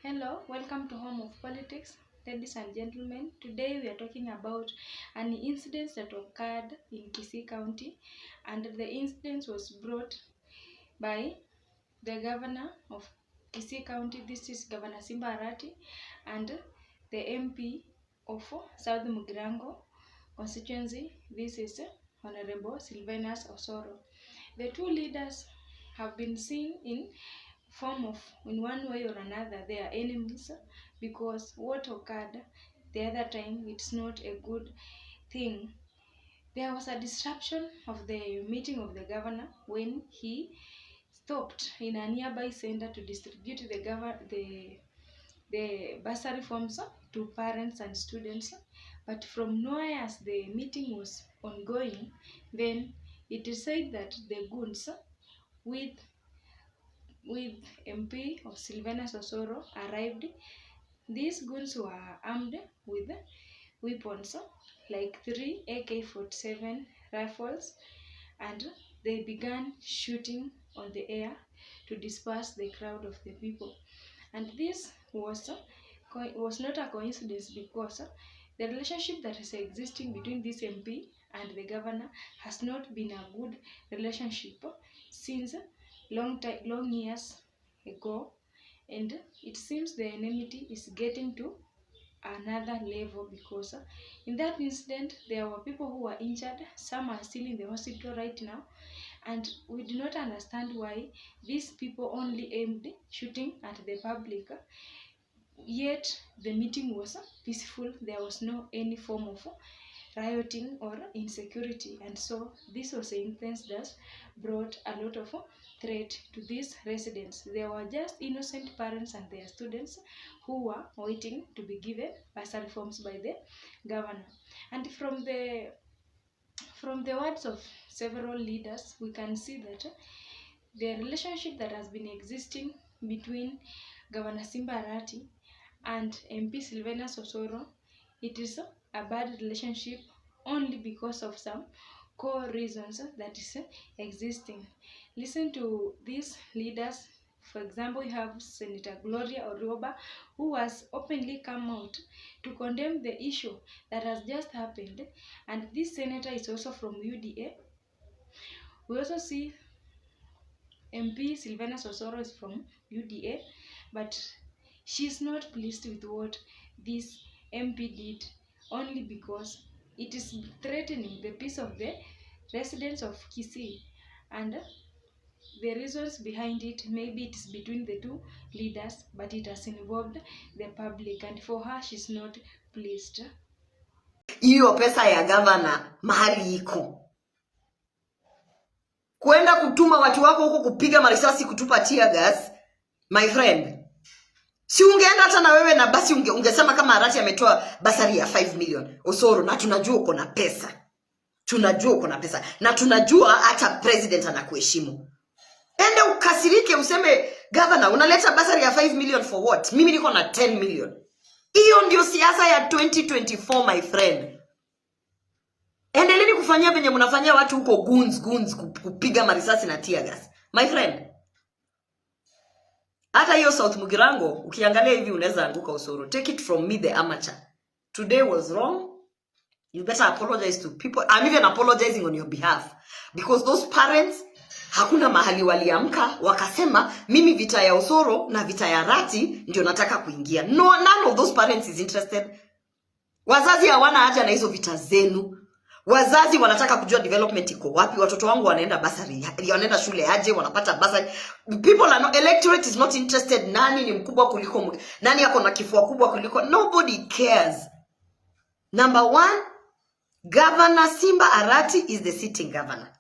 Hello, welcome to Home of Politics, ladies and gentlemen. Today we are talking about an incident that occurred in Kisii County, and the incident was brought by the governor of Kisii County. This is Governor Simba Arati, and the MP of South Mugirango constituency. This is Honorable Sylvanus Osoro. The two leaders have been seen in one way or another they are enemies, because what occurred the other time, it's not a good thing. There was a disruption of the meeting of the governor when he stopped in a nearby center to distribute the bursary forms to parents and students. But from nowhere, as the meeting was ongoing, then it is said that the goons with MP of Sylvanus Osoro arrived. These goons were armed with weapons like 3 AK-47 rifles, and they began shooting on the air to disperse the crowd of the people. And this was not a coincidence, because the relationship that is existing between this MP and the governor has not been a good relationship since long years ago, and it seems the enmity is getting to another level, because in that incident there were people who were injured. Some are still in the hospital right now, and we do not understand why these people only aimed shooting at the public, yet the meeting was peaceful. There was no any form of rioting or insecurity, and so this was an instance that brought a lot of threat to these residents. They were just innocent parents and their students who were waiting to be given bursary forms by the governor. And from the words of several leaders, we can see that the relationship that has been existing between Governor Simba Arati and MP Sylvanus Osoro, it is a bad relationship only because of some core reasons that is existing. Listen to these leaders. For example, you have Senator Gloria Orioba, who has openly come out to condemn the issue that has just happened, and this senator is also from UDA. We also see MP Sylvanus Osoro is from UDA, but she's not pleased with what this MP did, only because it is threatening the peace of the residents of Kisii, and the reasons behind it, maybe it is between the two leaders, but it has involved the public, and for her, she's not pleased. Hiyo pesa ya governor mahali iko kwenda kutuma watu wako huko kupiga marisasi, kutupa tear gas, my friend. Si ungeenda hata na wewe, na basi ungesema kama Arati ametoa basari ya 5 million Osoro, na tunajua uko na pesa. Tunajua uko na pesa, na tunajua hata president anakuheshimu. Enda ukasirike useme governor unaleta basari ya 5 million for what? Mimi niko na 10 million. Hiyo ndio siasa ya 2024, my friend. Endeleni kufanyia venye mnafanyia watu huko goons kupiga marisasi na tear gas, my friend. Hata hiyo South Mugirango ukiangalia hivi unaweza anguka Osoro. Take it from me, the amateur. Today was wrong. You better apologize to people. I'm even apologizing on your behalf, because those parents hakuna mahali waliamka wakasema mimi vita ya Osoro na vita ya Arati ndio nataka kuingia. No, none of those parents is interested. Wazazi hawana haja na hizo vita zenu. Wazazi wanataka kujua development iko wapi, watoto wangu wanaenda basari, wanaenda shule aje, wanapata basari. People are not, electorate is not interested nani ni mkubwa kuliko, nani yako na kifua kubwa kuliko. Nobody cares. Number one, Governor Simba Arati is the sitting governor.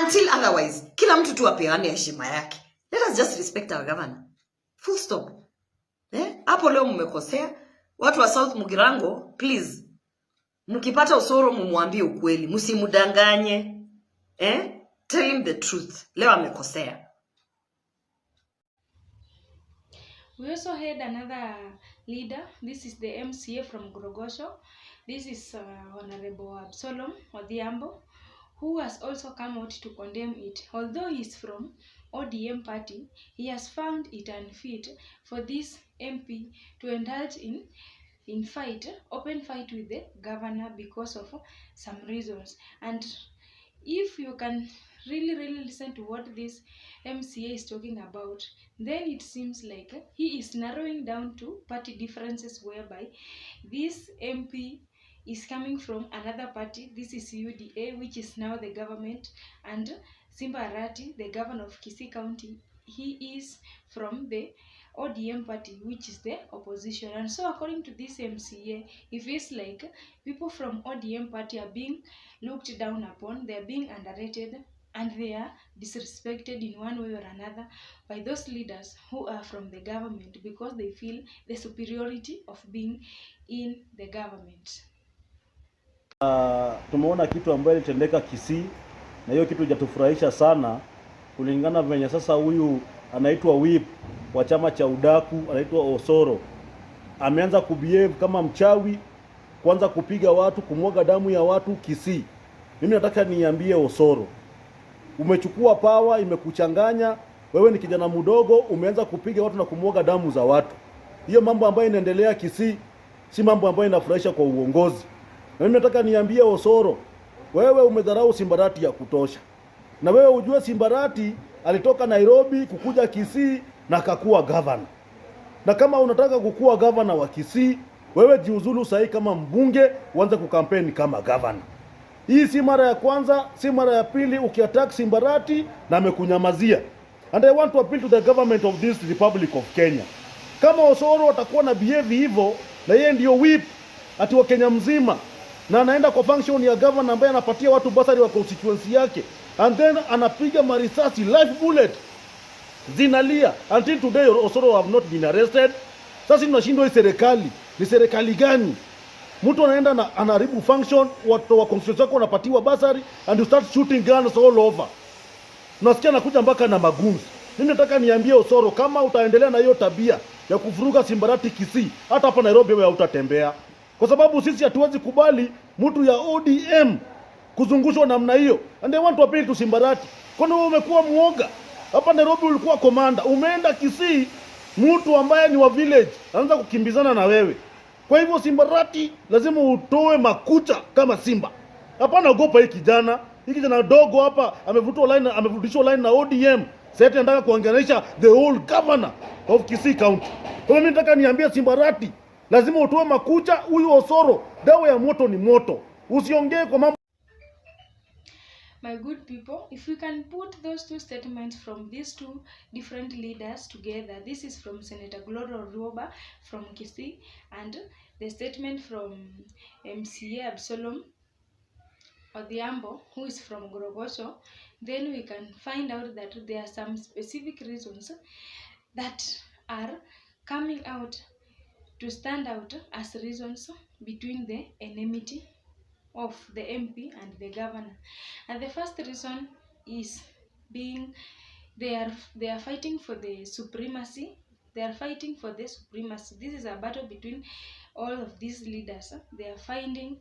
Until otherwise, kila mtu tu apeane heshima yake. Let us just respect our governor. Full stop. Hapo leo mmekosea. Watu wa South Mugirango, please, mkipata Osoro mumwambie ukweli, msimudanganye. Tell him the truth. Leo amekosea. We also had another leader. This is the MCA from Gorogosho. This is Honorable Absalom Odhiambo, who has also come out to condemn it. Although he is from ODM party, he has found it unfit for this MP to indulge in fight, open fight with the governor because of some reasons. And if you can really listen to what this MCA is talking about, then it seems like he is narrowing down to party differences, whereby this MP is coming from another party. This is UDA, which is now the government, and Simba Arati, the governor of Kisii County, he is from the ODM party, which is the opposition. And so according to this MCA, it feels like people from ODM party are being looked down upon, they are being underrated, and they are disrespected in one way or another by those leaders who are from the government, because they feel the superiority of being in the government. Tumeona kitu ambayo ilitendeka Kisii, na hiyo kitu hajatufurahisha sana, kulingana venye sasa huyu anaitwa whip wa chama cha udaku anaitwa Osoro ameanza kubehave kama mchawi, kwanza kupiga watu, kumwaga damu ya watu Kisii. Mimi nataka niambie Osoro, umechukua power, imekuchanganya. Wewe ni kijana mdogo, umeanza kupiga watu na kumwaga damu za watu. Hiyo mambo ambayo inaendelea Kisii si mambo ambayo inafurahisha kwa uongozi. Na mimi nataka niambie Osoro, wewe umedharau Simba Arati ya kutosha. Na wewe ujue Simba Arati alitoka Nairobi kukuja Kisii na akakuwa governor. Na kama unataka kukua governor wa Kisii, wewe jiuzulu sahi kama mbunge, uanze kukampeni kama governor. Hii si mara ya kwanza, si mara ya pili ukiattack Simba Arati na amekunyamazia. And I want to appeal to the government of this Republic of Kenya. Kama Osoro atakuwa na behave hivyo, na yeye ndio whip ati wa Kenya mzima, na anaenda kwa function ya governor ambaye anapatia watu basari wa constituency yake, and then anapiga marisasi live bullet zinalia. Until today Osoro have not been arrested. Sasa tunashindwa hii serikali ni serikali gani? Mtu anaenda na anaharibu function, watu wa constituency yako wanapatiwa basari, and you start shooting guns all over. Nasikia nakuja mpaka na magunzi. Mimi nataka niambie Osoro, kama utaendelea na hiyo tabia ya kuvuruga Simba Arati Kisii, hata hapa Nairobi wewe hautatembea. Kwa sababu sisi hatuwezi kubali mtu ya ODM kuzungushwa namna hiyo. And I want to appeal to Simba Arati. Kwani wewe umekuwa muoga? Hapa Nairobi ulikuwa komanda, umeenda Kisii, mtu ambaye ni wa village anaanza kukimbizana na wewe. Kwa hivyo Simba Arati lazima utoe makucha kama simba. Hapana ogopa hii kijana. Hii kijana dogo hapa amevutishwa line na ODM. Sasa anataka kuanganisha the whole governor of Kisii County. Kwa mimi nataka niambie Simba Arati, lazima utoe makucha. Huyu Osoro, dawa ya moto ni moto. Usiongee kwa mambo. My good people, if we can put those two statements from these two different leaders together, this is from Senator Gloria Ruoba from Kisii, and the statement from MCA Absalom Odhiambo, who is from Gorogosho, then we can find out that there are some specific reasons that are coming out to stand out as reasons between the enmity of the MP and the governor. And the first reason is being they are fighting for the supremacy. They are fighting for the supremacy. This is a battle between all of these leaders. They are finding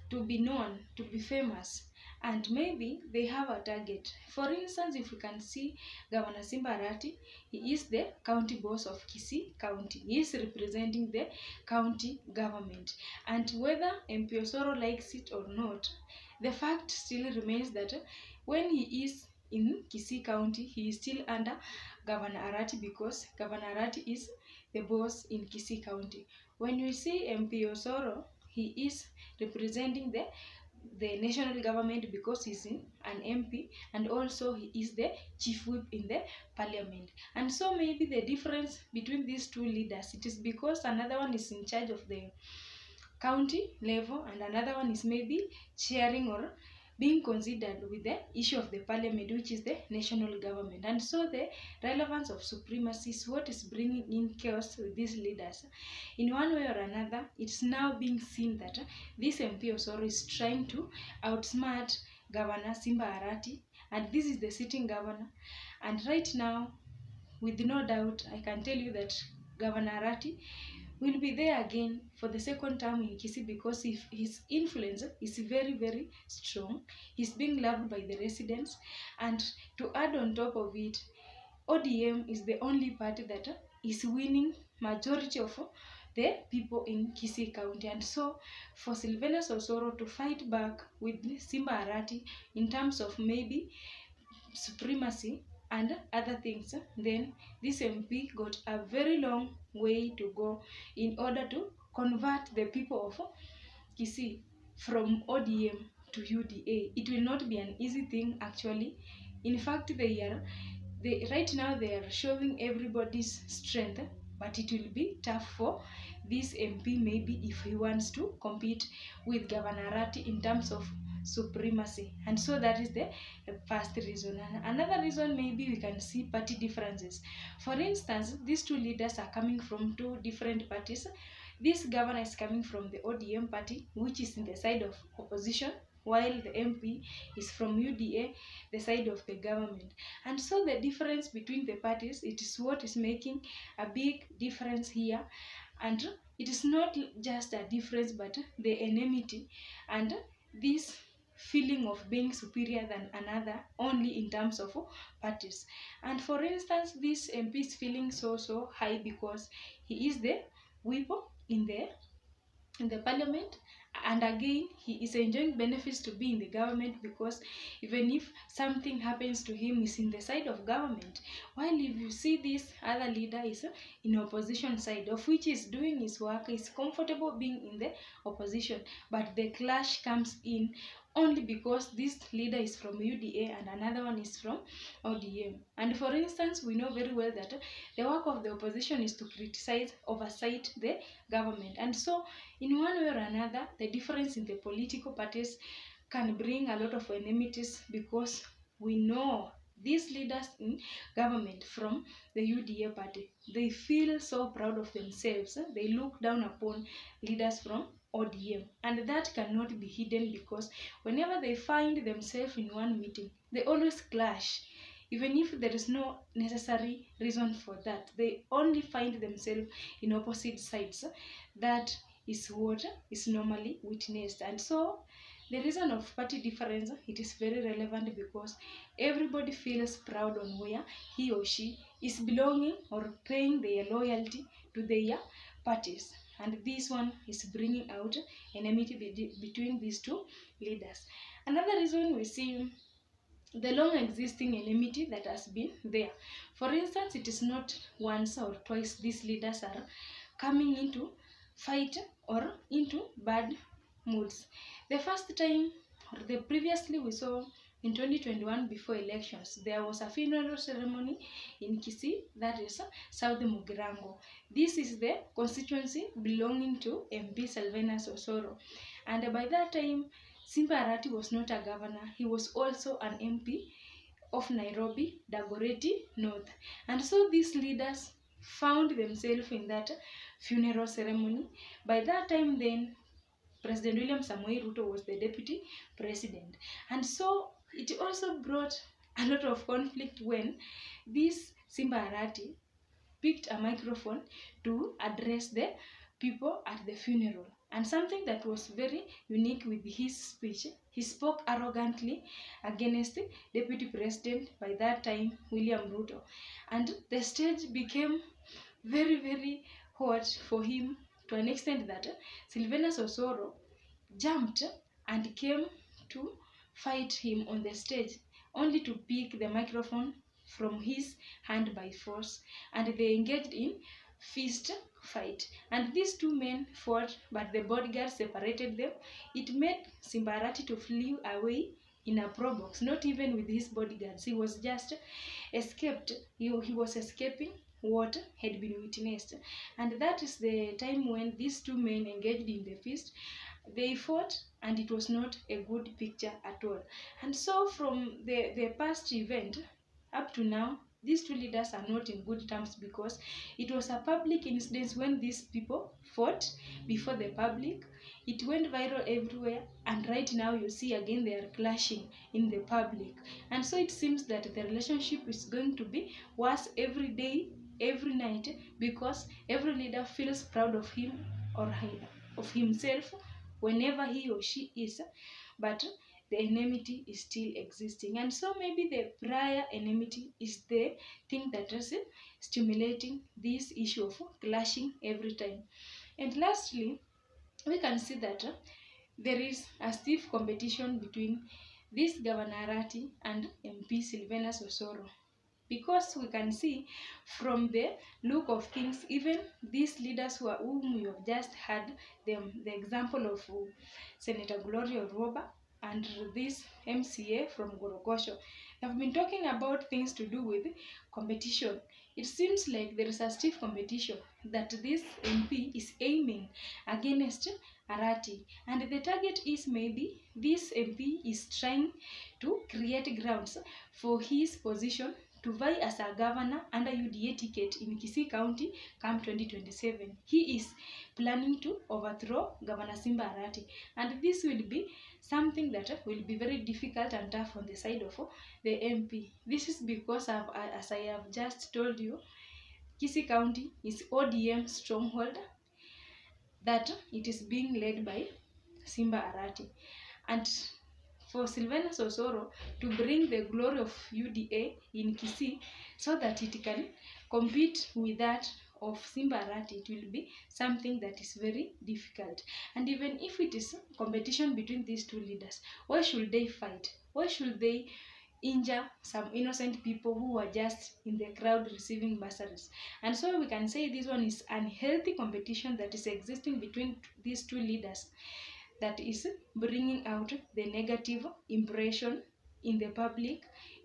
to be known, to be famous, and maybe they have a target. For instance, if you can see Governor Simba Arati, he is the county boss of Kisii County. He is representing the county government. And whether MP Osoro likes it or not, the fact still remains that when he is in Kisii County, he is still under Governor Arati, because Governor Arati is the boss in Kisii County. When you see MP Osoro, he is representing the national government because he's an MP, and also he is the chief whip in the parliament. And so maybe the difference between these two leaders, it is because another one is in charge of the county level and another one is maybe chairing or being considered with the issue of the parliament, which is the national government. And so the relevance of supremacy is what is bringing in chaos with these leaders. In one way or another, it's now being seen that this MP Osoro is trying to outsmart Governor Simba Arati, and this is the sitting governor. And right now, with no doubt, I can tell you that Governor Arati will be there again for the second term in Kisii, because if his influence is very strong. He's being loved by the residents, and to add on top of it, ODM is the only party that is winning majority of the people in Kisii County. And so for Sylvanus Osoro to fight back with Simba Arati in terms of maybe supremacy and other things, then this MP got a very long way to go in order to convert the people of Kisii from ODM to UDA. It will not be an easy thing actually. In fact, right now they are showing everybody's strength, but it will be tough for this MP maybe if he wants to compete with Governor Arati in terms of supremacy. And so that is the first reason. And another reason, maybe we can see party differences. For instance, these two leaders are coming from two different parties. This governor is coming from the ODM party, which is in the side of opposition, while the MP is from UDA, the side of the government. And so the difference between the parties, it is what is making a big difference here. And it is not just a difference, but the enmity and this feeling of being superior than another only in terms of parties. And for instance, this MP is feeling so high because he is the whip in the parliament, and again he is enjoying benefits to be in the government, because even if something happens to him, is in the side of government, while if you see this other leader is in opposition side, of which is doing his work, is comfortable being in the opposition, but the clash comes in only because this leader is from UDA and another one is from ODM. And for instance, we know very well that the work of the opposition is to criticize, oversight the government. And so in one way or another, the difference in the political parties can bring a lot of enmities, because we know these leaders in government from the UDA party, they feel so proud of themselves. They look down upon leaders from ODM, and that cannot be hidden, because whenever they find themselves in one meeting, they always clash. Even if there is no necessary reason for that, they only find themselves in opposite sides. That is what is normally witnessed. And so the reason of party difference, it is very relevant, because everybody feels proud on where he or she is belonging or paying their loyalty to their parties. And this one is bringing out enmity between these two leaders. Another reason, we see the long existing enmity that has been there. For instance, it is not once or twice these leaders are coming into fight or into bad moods. The first time, or the previously we saw in 2021 before elections, there was a funeral ceremony in Kisii, that is South Mugirango. This is the constituency belonging to MP Sylvanus Osoro. And by that time, Simba Arati was not a governor, he was also an MP of Nairobi, Dagoretti North. And so these leaders found themselves in that funeral ceremony. By that time then, President William Samoei Ruto was the deputy president. And so it also brought a lot of conflict when this Simba Arati picked a microphone to address the people at the funeral. And something that was very unique with his speech, he spoke arrogantly against Deputy President by that time, William Ruto. And the stage became very hot for him, to an extent that Sylvanus Osoro jumped and came to fight him on the stage, only to pick the microphone from his hand by force. And they engaged in fist fight. And these two men fought, but the bodyguards separated them. It made Simba Arati to flee away in a probox, not even with his bodyguards. He was just escaped. He was escaping what had been witnessed. And that is the time when these two men engaged in the fist. They fought, and it was not a good picture at all. And so from the past event up to now, these two leaders are not in good terms, because it was a public incident when these people fought before the public. It went viral everywhere, and right now you see again they are clashing in the public. And so it seems that the relationship is going to be worse every day, every night, because every leader feels proud of him or of himself whenever he or she is. But the enmity is still existing. And so maybe the prior enmity is the thing that is stimulating this issue of clashing every time. And lastly, we can see that there is a stiff competition between this Governor Arati and MP Sylvanus Osoro, because we can see from the look of things, even these leaders whom we have just had the example of Senator Gloria Roba and this MCA from Gorogosho, have been talking about things to do with competition. It seems like there is a stiff competition that this MP is aiming against Arati, and the target is maybe this MP is trying to create grounds for his position to vie as a governor under UDA ticket in Kisii County come 2027. He is planning to overthrow Governor Simba Arati, and this will be something that will be very difficult and tough on the side of the MP. This is because, as I have just told you, Kisii County is ODM stronghold, that it is being led by Simba Arati. And for Sylvanus Osoro to bring the glory of UDA in Kisii so that it can compete with that of Simba Arati, it will be something that is very difficult. And even if it is competition between these two leaders, why should they fight? Why should they injure some innocent people who are just in the crowd receiving bursaries? And so we can say this one is unhealthy competition that is existing between these two leaders, that is bringing out the negative impression in the public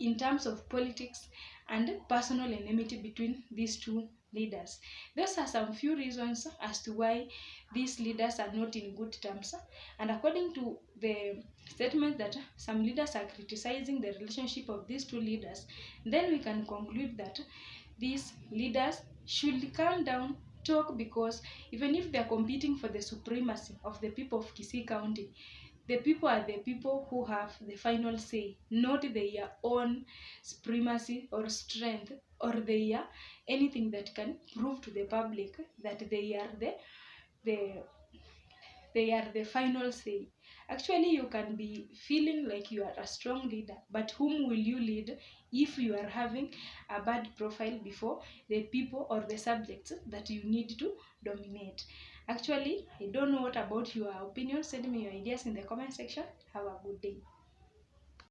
in terms of politics and personal enmity between these two leaders. Those are some few reasons as to why these leaders are not in good terms. And according to the statement that some leaders are criticizing the relationship of these two leaders, then we can conclude that these leaders should calm down, talk, because even if they are competing for the supremacy of the people of Kisii County, the people are the people who have the final say, not their own supremacy or strength or their anything that can prove to the public that they are the final say. Actually, you can be feeling like you are a strong leader, but whom will you lead if you are having a bad profile before the people or the subjects that you need to dominate? Actually, I don't know what about your opinion. Send me your ideas in the comment section. Have a good day.